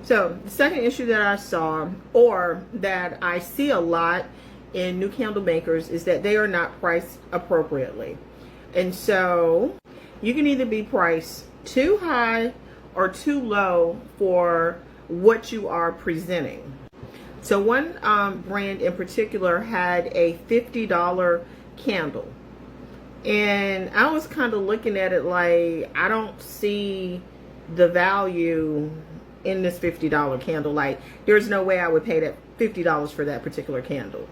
So the second issue that I saw, or that I see a lot in new candle makers, is that they are not priced appropriately. And so you can either be priced too high or too low for what you are presenting. So one brand in particular had a $50 candle. And I was kind of looking at it like, I don't see the value in this $50 candle. Like, there's no way I would pay that $50 for that particular candle.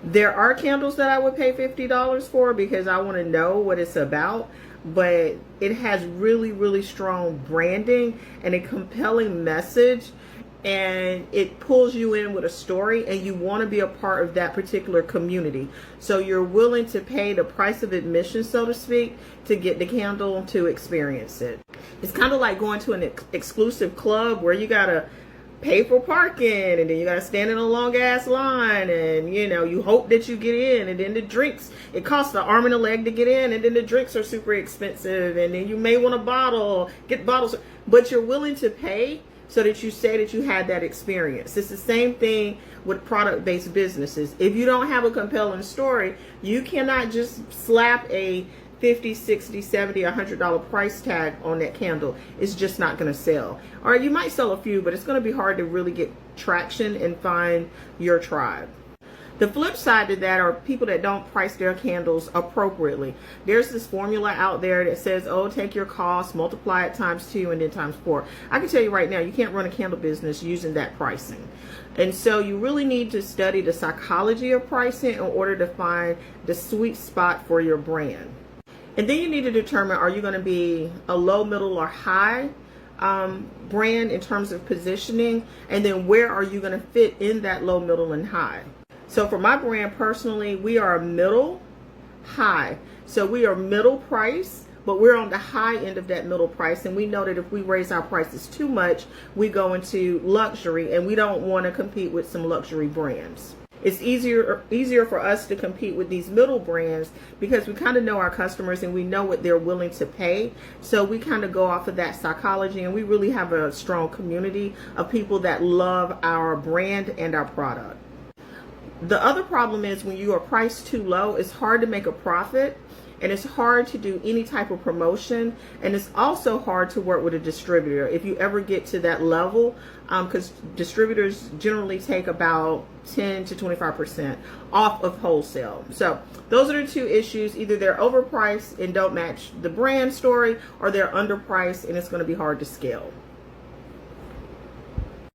There are candles that I would pay $50 for because I want to know what it's about, but it has really, really strong branding and a compelling message, and it pulls you in with a story, and you want to be a part of that particular community. So you're willing to pay the price of admission, so to speak, to get the candle, to experience it. It's kind of like going to an exclusive club where you gotta pay for parking, and then you gotta stand in a long ass line, and you hope that you get in, and then the drinks, it costs an arm and a leg to get in, and then the drinks are super expensive, and then you may want a get bottles, but you're willing to pay so that you say that you had that experience. It's the same thing with product-based businesses. If you don't have a compelling story, you cannot just slap a $50, $60, $70, $100 price tag on that candle. It's just not going to sell. Or you might sell a few, but it's going to be hard to really get traction and find your tribe. The flip side to that are people that don't price their candles appropriately. There's this formula out there that says, oh, take your cost, multiply it times 2 and then times 4. I can tell you right now, you can't run a candle business using that pricing. And so you really need to study the psychology of pricing in order to find the sweet spot for your brand. And then you need to determine, are you going to be a low, middle, or high brand in terms of positioning? And then where are you going to fit in that low, middle, and high? So for my brand personally, we are middle, high. So we are middle price, but we're on the high end of that middle price. And we know that if we raise our prices too much, we go into luxury, and we don't want to compete with some luxury brands. It's easier for us to compete with these middle brands because we kind of know our customers and we know what they're willing to pay. So we kind of go off of that psychology, and we really have a strong community of people that love our brand and our product. The other problem is when you are priced too low, it's hard to make a profit, and it's hard to do any type of promotion, and it's also hard to work with a distributor if you ever get to that level, because distributors generally take about 10 to 25% off of wholesale. So those are the two issues. Either they're overpriced and don't match the brand story, or they're underpriced and it's going to be hard to scale.